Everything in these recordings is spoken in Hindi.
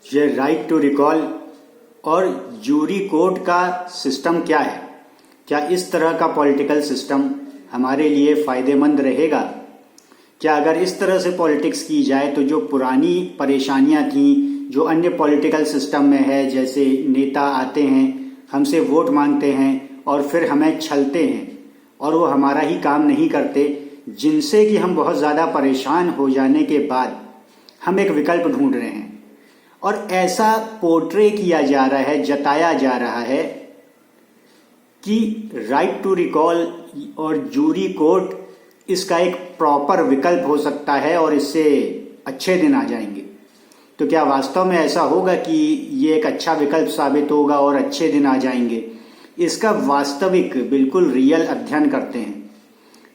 ये राइट टू रिकॉल और जूरी कोर्ट का सिस्टम क्या है? क्या इस तरह का पॉलिटिकल सिस्टम हमारे लिए फायदेमंद रहेगा? क्या अगर इस तरह से पॉलिटिक्स की जाए तो जो पुरानी परेशानियां थीं, जो अन्य पॉलिटिकल सिस्टम में है, जैसे नेता आते हैं, हमसे वोट मांगते हैं और फिर हमें छलते हैं और वो हमारा ही काम नहीं करते, जिनसे कि हम बहुत ज़्यादा परेशान हो जाने के बाद हम एक विकल्प ढूंढ रहे हैं और ऐसा पोर्ट्रे किया जा रहा है, जताया जा रहा है कि राइट टू रिकॉल और जूरी कोर्ट इसका एक प्रॉपर विकल्प हो सकता है और इससे अच्छे दिन आ जाएंगे। तो क्या वास्तव में ऐसा होगा कि ये एक अच्छा विकल्प साबित होगा और अच्छे दिन आ जाएंगे? इसका वास्तविक बिल्कुल रियल अध्ययन करते हैं।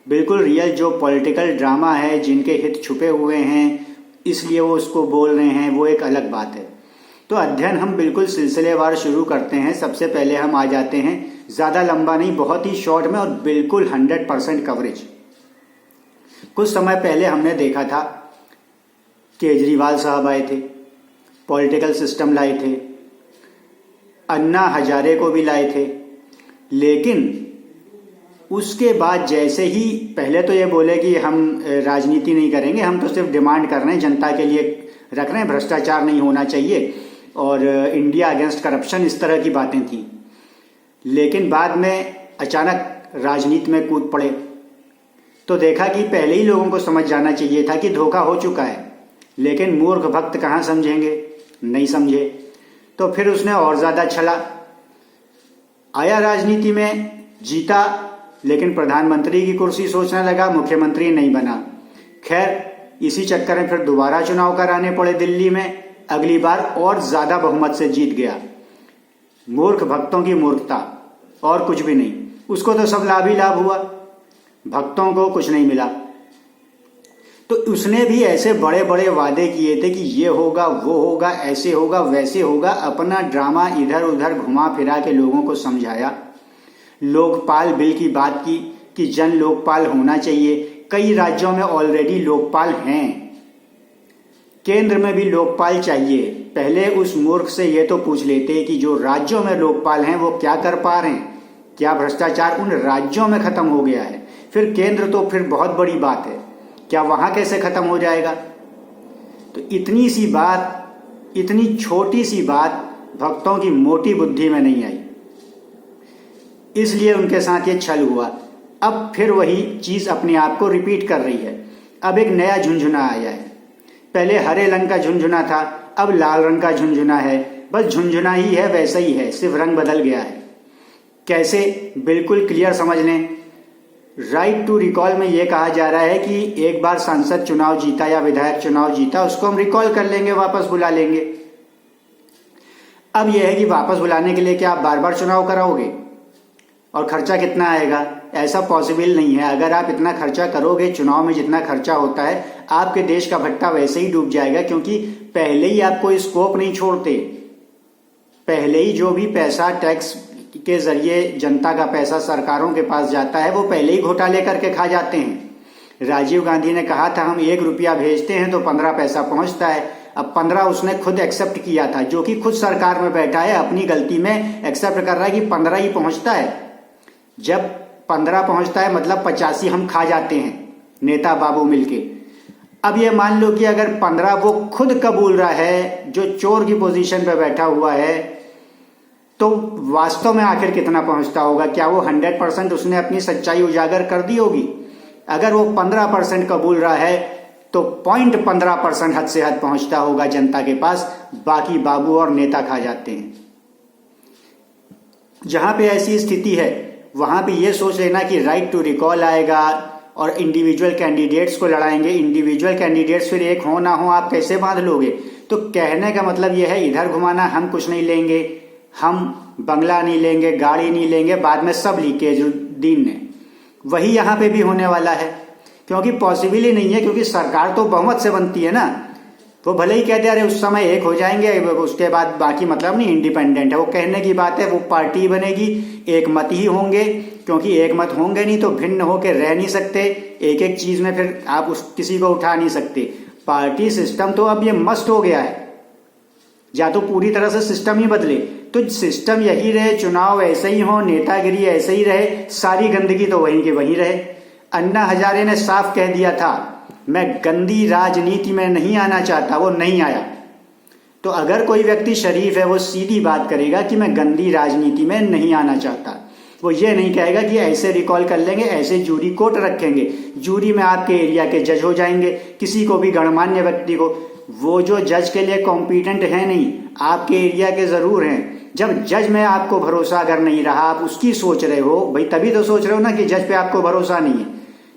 बिल्कुल रियल जो पॉलिटिकल ड्रामा है, जिनके हित छुपे हुए हैं इसलिए वो उसको बोल रहे हैं, वो एक अलग बात है। तो अध्ययन हम बिल्कुल सिलसिलेवार शुरू करते हैं। सबसे पहले हम आ जाते हैं, ज़्यादा लंबा नहीं, बहुत ही शॉर्ट में और बिल्कुल 100% कवरेज। कुछ समय पहले हमने देखा था केजरीवाल साहब आए थे, पॉलिटिकल सिस्टम लाए थे, अन्ना हजारे को भी लाए थे, लेकिन उसके बाद जैसे ही पहले तो ये बोले कि हम राजनीति नहीं करेंगे, हम तो सिर्फ डिमांड कर रहे हैं, जनता के लिए रख रहे हैं, भ्रष्टाचार नहीं होना चाहिए और इंडिया अगेंस्ट करप्शन, इस तरह की बातें थी। लेकिन बाद में अचानक राजनीति में कूद पड़े तो देखा कि पहले ही लोगों को समझ जाना चाहिए था कि धोखा हो चुका है, लेकिन मूर्ख भक्त कहाँ समझेंगे, नहीं समझे। तो फिर उसने और ज़्यादा छला, आया राजनीति में, जीता, लेकिन प्रधानमंत्री की कुर्सी सोचने लगा, मुख्यमंत्री नहीं बना। खैर इसी चक्कर में फिर दोबारा चुनाव कराने पड़े दिल्ली में, अगली बार और ज़्यादा बहुमत से जीत गया। मूर्ख भक्तों की मूर्खता और कुछ भी नहीं। उसको तो सब लाभ ही लाभ हुआ, भक्तों को कुछ नहीं मिला। तो उसने भी ऐसे बड़े बड़े वादे किए थे कि ये होगा, वो होगा, ऐसे होगा, वैसे होगा, अपना ड्रामा इधर उधर घुमा फिरा के लोगों को समझाया। लोकपाल बिल की बात की कि जन लोकपाल होना चाहिए। कई राज्यों में ऑलरेडी लोकपाल हैं, केंद्र में भी लोकपाल चाहिए। पहले उस मूर्ख से ये तो पूछ लेते कि जो राज्यों में लोकपाल हैं वो क्या कर पा रहे हैं, क्या भ्रष्टाचार उन राज्यों में खत्म हो गया है। फिर केंद्र तो फिर बहुत बड़ी बात है, क्या वहां कैसे खत्म हो जाएगा। तो इतनी सी बात, इतनी छोटी सी बात भक्तों की मोटी बुद्धि में नहीं आई, इसलिए उनके साथ ये छल हुआ। अब फिर वही चीज अपने आप को रिपीट कर रही है। अब एक नया झुंझुना आया है। पहले हरे रंग का झुंझुना था, अब लाल रंग का झुंझुना है। बस झुंझुना ही है, वैसा ही है, सिर्फ रंग बदल गया है। कैसे? बिल्कुल क्लियर समझ लें। राइट टू रिकॉल में यह कहा जा रहा है कि एक बार सांसद चुनाव जीता या विधायक चुनाव जीता, उसको हम रिकॉल कर लेंगे, वापस बुला लेंगे। अब यह है कि वापस बुलाने के लिए क्या आप बार बार चुनाव कराओगे और खर्चा कितना आएगा? ऐसा पॉसिबल नहीं है। अगर आप इतना खर्चा करोगे, चुनाव में जितना खर्चा होता है, आपके देश का भट्टा वैसे ही डूब जाएगा, क्योंकि पहले ही आप कोई स्कोप नहीं छोड़ते। पहले ही जो भी पैसा टैक्स के जरिए जनता का पैसा सरकारों के पास जाता है, वो पहले ही घोटाले करके खा जाते हैं। राजीव गांधी ने कहा था हम 1 रुपया भेजते हैं तो 15 पैसा पहुंचता है। अब 15 उसने खुद एक्सेप्ट किया था, जो कि खुद सरकार में बैठा है, अपनी गलती में एक्सेप्ट कर रहा है कि 15 ही पहुंचता है। जब 15 पहुंचता है मतलब 85 हम खा जाते हैं, नेता बाबू मिलके। अब ये मान लो कि अगर 15 वो खुद कबूल रहा है, जो चोर की पोजीशन पे बैठा हुआ है, तो वास्तव में आखिर कितना पहुंचता होगा? क्या वो 100% उसने अपनी सच्चाई उजागर कर दी होगी? अगर वो 15% कबूल रहा है तो 0.15% हद से हद पहुंचता होगा जनता के पास, बाकी बाबू और नेता खा जाते हैं। जहां पे ऐसी स्थिति है वहां पे ये सोच लेना कि राइट टू रिकॉल आएगा और इंडिविजुअल कैंडिडेट्स को लड़ाएंगे। इंडिविजुअल कैंडिडेट्स फिर एक हो ना हो, आप कैसे बांध लोगे? तो कहने का मतलब यह है, इधर घुमाना, हम कुछ नहीं लेंगे, हम बंगला नहीं लेंगे, गाड़ी नहीं लेंगे, बाद में सब लीकेज दीन ने। वही यहां पे भी होने वाला है, क्योंकि पॉसिबल ही नहीं है, क्योंकि सरकार तो बहुमत से बनती है ना। वो भले ही कहते अरे उस समय एक हो जाएंगे, उसके बाद बाकी मतलब नहीं, इंडिपेंडेंट है। वो कहने की बात है, वो पार्टी बनेगी, एक मत ही होंगे, क्योंकि एक मत होंगे नहीं तो भिन्न होकर रह नहीं सकते। एक एक चीज में फिर आप किसी को उठा नहीं सकते। पार्टी सिस्टम तो अब ये मस्ट हो गया है। या तो पूरी तरह से सिस्टम ही बदले। तो सिस्टम यही रहे, चुनाव ऐसे ही हो, नेतागिरी ऐसे ही रहे, सारी गंदगी तो वहीं की वहीं रहे। अन्ना हजारे ने साफ कह दिया था, मैं गंदी राजनीति में नहीं आना चाहता, वो नहीं आया। तो अगर कोई व्यक्ति शरीफ है वो सीधी बात करेगा कि मैं गंदी राजनीति में नहीं आना चाहता। वो ये नहीं कहेगा कि ऐसे रिकॉल कर लेंगे, ऐसे जूरी कोर्ट रखेंगे, जूरी में आपके एरिया के जज हो जाएंगे, किसी को भी गणमान्य व्यक्ति को। वो जो जज के लिए कॉम्पिटेंट है नहीं, आपके एरिया के जरूर हैं। जब जज में आपको भरोसा अगर नहीं रहा, आप उसकी सोच रहे हो भाई, तभी तो सोच रहे हो ना कि जज पे आपको भरोसा नहीं है।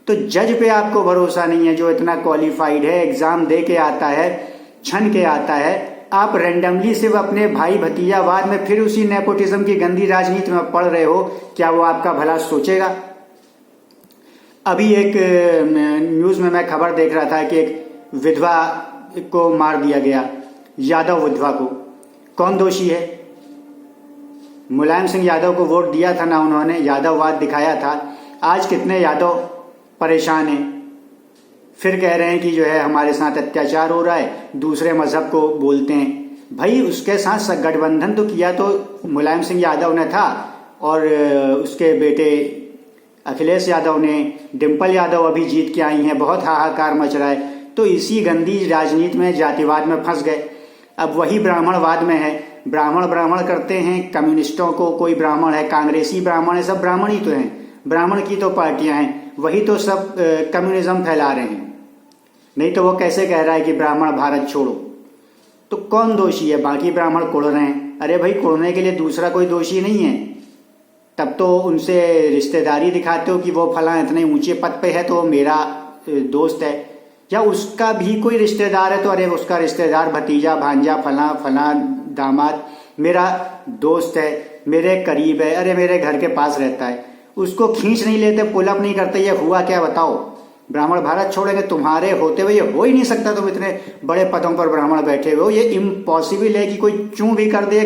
तो जज पे आपको भरोसा नहीं है जो इतना क्वालिफाइड है, एग्जाम दे के आता है, छन के आता है, आप रैंडमली सिर्फ अपने भाई भतीजावाद में फिर उसी नेपोटिज्म की गंदी राजनीति में पड़ रहे हो, क्या वो आपका भला सोचेगा? अभी एक न्यूज में मैं खबर देख रहा था कि एक विधवा को मार दिया गया, यादव विधवा को। कौन दोषी है? मुलायम सिंह यादव को वोट दिया था ना उन्होंने, यादववाद दिखाया था। आज कितने यादव परेशान हैं, फिर कह रहे हैं कि जो है हमारे साथ अत्याचार हो रहा है, दूसरे मजहब को बोलते हैं। भाई उसके साथ गठबंधन तो किया तो मुलायम सिंह यादव ने था, और उसके बेटे अखिलेश यादव ने, डिम्पल यादव अभी जीत के आई हैं, बहुत हाहाकार मच रहा है। तो इसी गंदी राजनीति में, जातिवाद में फंस गए। अब वही ब्राह्मणवाद में है, ब्राह्मण ब्राह्मण करते हैं, कम्युनिस्टों को कोई ब्राह्मण है, कांग्रेसी ब्राह्मण है, सब ब्राह्मण ही तो हैं, ब्राह्मण की तो पार्टियां हैं, वही तो सब कम्युनिज्म फैला रहे हैं। नहीं तो वो कैसे कह रहा है कि ब्राह्मण भारत छोड़ो? तो कौन दोषी है? बाकी ब्राह्मण कुड़ रहे हैं। अरे भाई, कुड़ने के लिए दूसरा कोई दोषी नहीं है। तब तो उनसे रिश्तेदारी दिखाते हो कि वो फला इतने ऊंचे पद पे है तो मेरा दोस्त है, या उसका भी कोई रिश्तेदार है तो अरे उसका रिश्तेदार, भतीजा, भांजा, फला फला दामाद मेरा दोस्त है, मेरे करीब है, अरे मेरे घर के पास रहता है। उसको खींच नहीं लेते, पुल अप नहीं करते। ये हुआ क्या बताओ? ब्राह्मण भारत छोड़ेंगे? तुम्हारे होते हुए ये हो ही नहीं सकता। तुम इतने बड़े पदों पर ब्राह्मण बैठे हुए हो, ये इम्पॉसिबल है कि कोई चूं भी कर दे,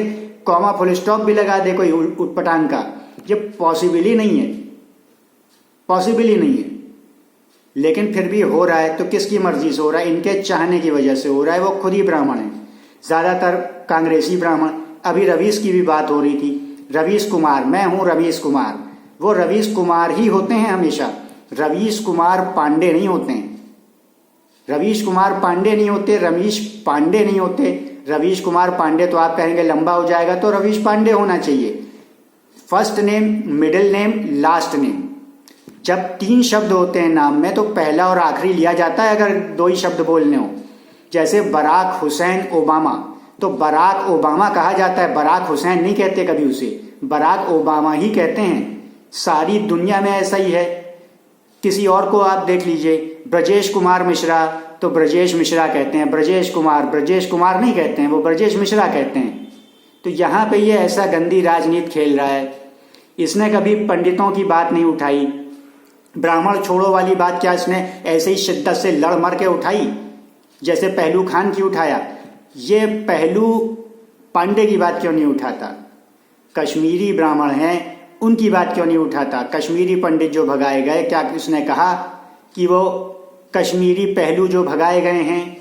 कॉमा फुल स्टॉप भी लगा दे कोई उटपटांग का। ये पॉसिबल ही नहीं है, पॉसिबल ही नहीं है। लेकिन फिर भी हो रहा है, तो किसकी मर्जी से हो रहा है? इनके चाहने की वजह से हो रहा है। वो खुद ही ब्राह्मण है, ज्यादातर कांग्रेसी ब्राह्मण। अभी रवीश की भी बात हो रही थी, रवीश कुमार, मैं हूं रवीश कुमार। वो रवीश कुमार ही होते हैं हमेशा, रवीश कुमार पांडे नहीं होते हैं। रवीश कुमार पांडे नहीं होते, रमेश पांडे नहीं होते। रवीश कुमार पांडे तो आप कहेंगे लंबा हो जाएगा, तो रवीश पांडे होना चाहिए। First name, middle name, last name. जब 3 शब्द होते हैं नाम में तो पहला और आखिरी लिया जाता है अगर 2 ही शब्द बोलने हो। जैसे बराक हुसैन ओबामा, तो बराक ओबामा कहा जाता है, बराक हुसैन नहीं कहते कभी उसे, बराक ओबामा ही कहते हैं। सारी दुनिया में ऐसा ही है। किसी और को आप देख लीजिए, ब्रजेश कुमार मिश्रा, तो ब्रजेश मिश्रा कहते हैं, ब्रजेश कुमार नहीं कहते हैं, वो ब्रजेश मिश्रा कहते हैं। तो यहाँ पे ये ऐसा गंदी राजनीति खेल रहा है। इसने कभी पंडितों की बात नहीं उठाई, ब्राह्मण छोड़ो वाली बात क्या इसने ऐसे ही शिद्दत से लड़ मर के उठाई जैसे पहलू खान की उठाया? ये पहलू पांडे की बात क्यों नहीं उठाता? कश्मीरी ब्राह्मण हैं, उनकी बात क्यों नहीं उठाता? कश्मीरी पंडित जो भगाए गए, क्या उसने कहा कि वो कश्मीरी पहलू जो भगाए गए हैं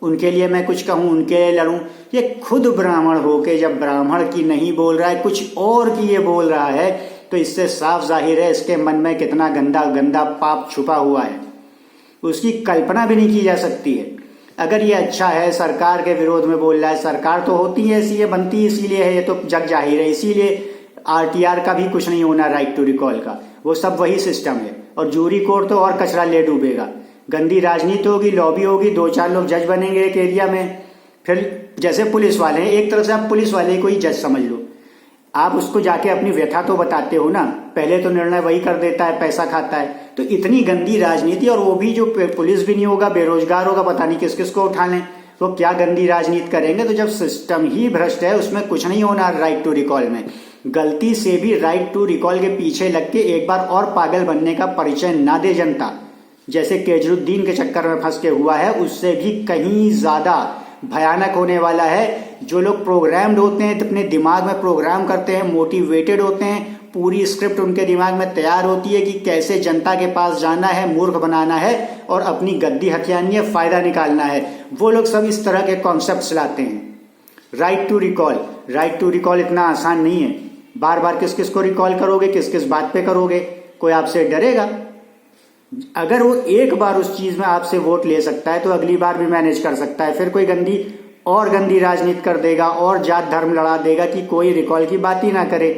उनके लिए मैं कुछ कहूं, उनके लिए लड़ूं? ये खुद ब्राह्मण होके जब ब्राह्मण की नहीं बोल रहा है, कुछ और की ये बोल रहा है, तो इससे साफ जाहिर है इसके मन में कितना गंदा गंदा पाप छुपा हुआ है। उसकी कल्पना भी नहीं की जा सकती है। अगर ये अच्छा है, सरकार के विरोध में बोल रहा है, सरकार तो होती है ऐसी, ये बनती इसीलिए है, ये तो जग जाहिर है। इसीलिए आरटीआर का भी कुछ नहीं होना, राइट टू रिकॉल का, वो सब वही सिस्टम है। और जूरी कोर्ट तो और कचरा ले डूबेगा। गंदी राजनीति होगी, लॉबी होगी, 2-4 लोग जज बनेंगे एक एरिया में। फिर जैसे पुलिस वाले हैं, एक तरह से आप पुलिस वाले को ही जज समझ लो। आप उसको जाके अपनी व्यथा तो बताते हो ना, पहले तो निर्णय वही कर देता है, पैसा खाता है। तो इतनी गंदी राजनीति, और वो भी जो पुलिस भी नहीं होगा, बेरोजगार होगा, पता नहीं किस किस को उठा लें, वो क्या गंदी राजनीति करेंगे? तो जब सिस्टम ही भ्रष्ट है, उसमें कुछ नहीं होना राइट टू रिकॉल में। गलती से भी राइट टू रिकॉल के पीछे लग के एक बार और पागल बनने का परिचय ना दे जनता, जैसे केजरीवाल के चक्कर में फंस के हुआ है, उससे भी कहीं ज्यादा भयानक होने वाला है। जो लोग प्रोग्राम्ड होते हैं, अपने दिमाग में प्रोग्राम करते हैं, मोटिवेटेड होते हैं, पूरी स्क्रिप्ट उनके दिमाग में तैयार होती है कि कैसे जनता के पास जाना है, मूर्ख बनाना है और अपनी गद्दी हथियानी है, फायदा निकालना है, वो लोग सब इस तरह के कॉन्सेप्ट लाते हैं। राइट टू रिकॉल इतना आसान नहीं है। बार बार किस किस को रिकॉल करोगे, किस किस बात पे करोगे? कोई आपसे डरेगा? अगर वो एक बार उस चीज में आपसे वोट ले सकता है तो अगली बार भी मैनेज कर सकता है। फिर कोई गंदी राजनीति कर देगा और जात धर्म लड़ा देगा कि कोई रिकॉल की बात ही ना करे।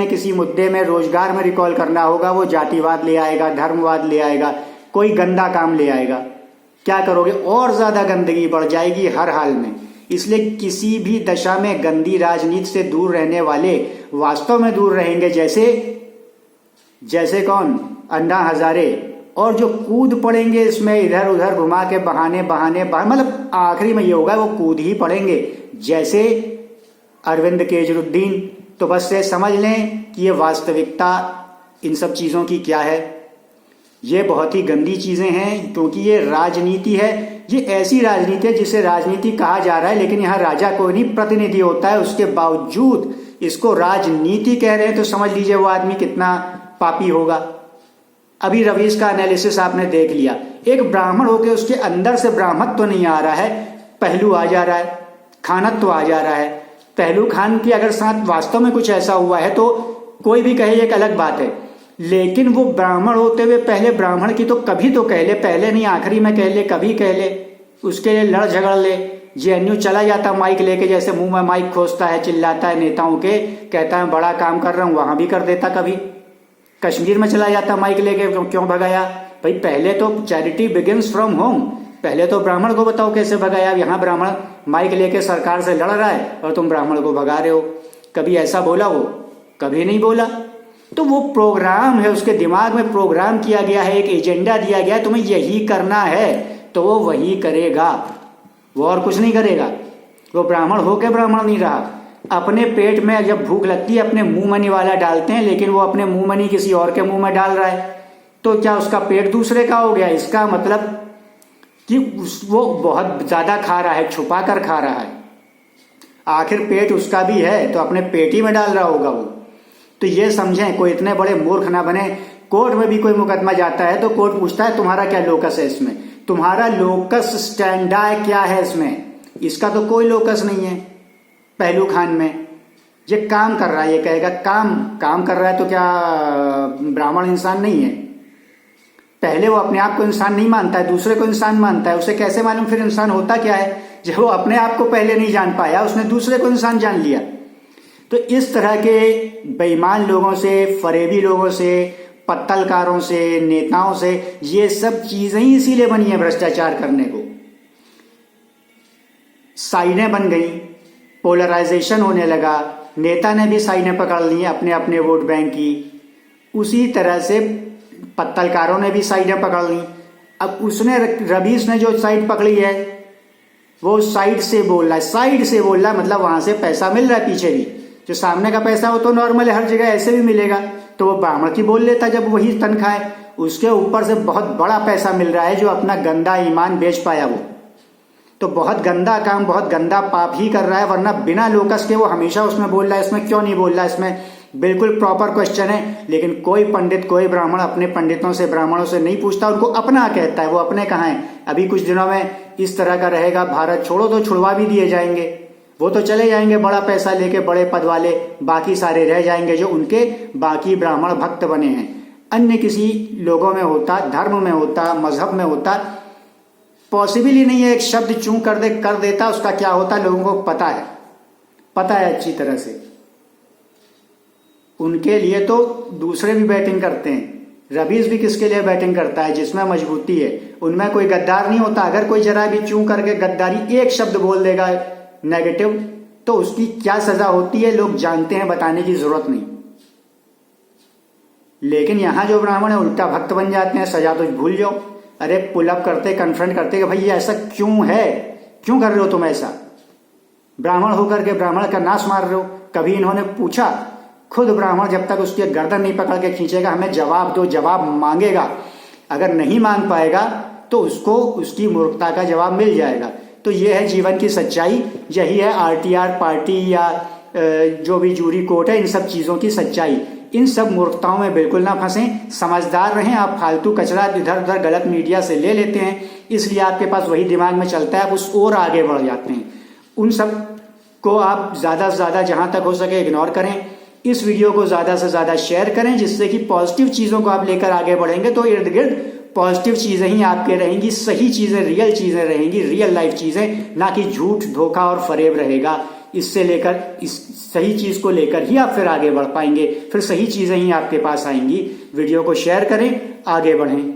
किसी मुद्दे में, रोजगार में रिकॉल करना होगा, वो जातिवाद ले आएगा, धर्मवाद ले आएगा, कोई गंदा काम ले आएगा। क्या करोगे? और ज्यादा गंदगी बढ़ जाएगी हर हाल में। इसलिए किसी भी दशा में गंदी राजनीति से दूर रहने वाले वास्तव में दूर रहेंगे। जैसे कौन? अन्ना हजारे। और जो कूद पड़ेंगे इसमें, इधर उधर घुमा के बहाने मतलब आखिरी में ये होगा वो कूद ही पड़ेंगे, जैसे अरविंद केजरीवाल। तो बस से समझ लें कि ये वास्तविकता इन सब चीजों की क्या है। ये बहुत ही गंदी चीजें हैं, क्योंकि ये राजनीति है। ये ऐसी राजनीति है जिसे राजनीति कहा जा रहा है, लेकिन यहाँ राजा कोई नहीं, प्रतिनिधि होता है। उसके बावजूद इसको राजनीति कह रहे हैं, तो समझ लीजिए वो आदमी कितना पापी होगा। अभी रवीश का एनालिसिस आपने देख लिया। एक ब्राह्मण होकर उसके अंदर से ब्राह्मत्व तो नहीं आ रहा है, पहलू आ जा रहा है, खानत्व तो आ जा रहा है। पहलू खान की अगर साथ वास्तव में कुछ ऐसा हुआ है तो कोई भी कहे एक अलग बात है, लेकिन वो ब्राह्मण होते हुए पहले ब्राह्मण की तो कभी तो कह ले, पहले नहीं आखिरी में कह ले, कभी कह ले, उसके लिए लड़ झगड़ ले। जेएनयू चला जाता माइक लेके, जैसे मुंह में माइक खोसता है, चिल्लाता है नेताओं के, कहता है बड़ा काम कर रहा हूं, वहां भी कर देता। कभी कश्मीर में चला जाता माइक लेके, क्यों भगाया भाई? पहले तो चैरिटी बिगिंस फ्रॉम होम। पहले तो ब्राह्मण को बताओ कैसे भगाया। यहाँ ब्राह्मण माइक लेके सरकार से लड़ रहा है और तुम ब्राह्मण को भगा रहे हो। कभी ऐसा बोला वो? कभी नहीं बोला। तो वो प्रोग्राम है, उसके दिमाग में प्रोग्राम किया गया है, एक एजेंडा दिया गया है, तुम्हें यही करना है, तो वो वही करेगा, वो और कुछ नहीं करेगा। वो ब्राह्मण होके ब्राह्मण नहीं रहा। अपने पेट में जब भूख लगती है अपने मुंह मनी वाला डालते हैं, लेकिन वो अपने मुंह मनी किसी और के मुंह में डाल रहा है, तो क्या उसका पेट दूसरे का हो गया? इसका मतलब कि वो बहुत ज्यादा खा रहा है, छुपा कर खा रहा है। आखिर पेट उसका भी है तो अपने पेट ही में डाल रहा होगा वो। तो ये समझें, कोई इतने बड़े मूर्ख ना बने। कोर्ट में भी कोई मुकदमा जाता है तो कोर्ट पूछता है तुम्हारा क्या लोकस है इसमें, तुम्हारा लोकस स्टैंडर्ड क्या है इसमें? इसका तो कोई लोकस नहीं है। पहलू खान में ये काम कर रहा है, ये कहेगा काम कर रहा है, तो क्या ब्राह्मण इंसान नहीं है? पहले वो अपने आप को इंसान नहीं मानता है, दूसरे को इंसान मानता है। उसे कैसे मालूम फिर इंसान होता क्या है? जब वो अपने आप को पहले नहीं जान पाया, उसने दूसरे को इंसान जान लिया। तो इस तरह के बेईमान लोगों से, फरेबी लोगों से, पत्तलकारों से, नेताओं से, ये सब चीजें ही इसीलिए बनी है भ्रष्टाचार करने को। साइनें बन गई, पोलराइजेशन होने लगा, नेता ने भी साइनें पकड़ ली अपने अपने वोट बैंक की। उसी तरह से पत्तलकारों ने भी साइडें पकड़ ली। अब उसने, रवीश ने जो साइड पकड़ी है वो साइड से बोल रहा है, मतलब वहां से पैसा मिल रहा है। पीछे भी जो सामने का पैसा हो तो नॉर्मल है, हर जगह ऐसे भी मिलेगा, तो वो ब्राह्मण की बोल लेता जब वही तनख्वाह है। उसके ऊपर से बहुत बड़ा पैसा मिल रहा है जो अपना गंदा ईमान बेच पाया वो, तो बहुत गंदा काम, बहुत गंदा पाप ही कर रहा है। वरना बिना लोकस के वो हमेशा उसमें बोल रहा है, इसमें क्यों नहीं बोल रहा है? इसमें बिल्कुल प्रॉपर क्वेश्चन है। लेकिन कोई पंडित, कोई ब्राह्मण अपने पंडितों से, ब्राह्मणों से नहीं पूछता, उनको अपना कहता है। वो अपने कहाँ हैं? अभी कुछ दिनों में इस तरह का रहेगा, भारत छोड़ो तो छुड़वा भी दिए जाएंगे, वो तो चले जाएंगे बड़ा पैसा लेके, बड़े पद वाले, बाकी सारे रह जाएंगे जो उनके बाकी ब्राह्मण भक्त बने हैं। अन्य किसी लोगों में होता, धर्म में होता, मजहब में होता, पॉसिबल ही नहीं है। एक शब्द चूं कर देता, उसका क्या होता लोगों को पता है अच्छी तरह से। उनके लिए तो दूसरे भी बैटिंग करते हैं। रवीश भी किसके लिए बैटिंग करता है? जिसमें मजबूती है। उनमें कोई गद्दार नहीं होता। अगर कोई जरा भी चूं करके गद्दारी एक शब्द बोल देगा नेगेटिव, तो उसकी क्या सजा होती है लोग जानते हैं, बताने की जरूरत नहीं। लेकिन यहां जो ब्राह्मण है उल्टा भक्त बन जाते हैं, सजा तो भूल जाओ। अरे पुलअप करते, कन्फ्रंट करते कि भाई ये ऐसा क्यों है, क्यों कर रहे हो तुम ऐसा? ब्राह्मण होकर के ब्राह्मण का नाश मार रहे हो। कभी इन्होंने पूछा? खुद ब्राह्मण जब तक उसकी गर्दन नहीं पकड़ के खींचेगा, हमें जवाब दो, जवाब मांगेगा, अगर नहीं मांग पाएगा तो उसको उसकी मूर्खता का जवाब मिल जाएगा। तो ये है जीवन की सच्चाई, यही है आरटीआर पार्टी या जो भी जूरी कोर्ट है, इन सब चीजों की सच्चाई। इन सब मूर्खताओं में बिल्कुल ना फंसें, समझदार रहें। आप फालतू कचरा इधर उधर गलत मीडिया से ले लेते हैं, इसलिए आपके पास वही दिमाग में चलता है, आप उस और आगे बढ़ जाते हैं। उन सब को आप ज्यादा से ज्यादा जहां तक हो सके इग्नोर करें। इस वीडियो को ज्यादा से ज्यादा शेयर करें, जिससे कि पॉजिटिव चीजों को आप लेकर आगे बढ़ेंगे तो इर्द गिर्द पॉजिटिव चीजें ही आपके रहेंगी, सही चीजें, रियल चीजें रहेंगी, रियल लाइफ चीजें, ना कि झूठ, धोखा और फरेब रहेगा। इससे लेकर इस सही चीज को लेकर ही आप फिर आगे बढ़ पाएंगे, फिर सही चीजें ही आपके पास आएंगी। वीडियो को शेयर करें, आगे बढ़ें।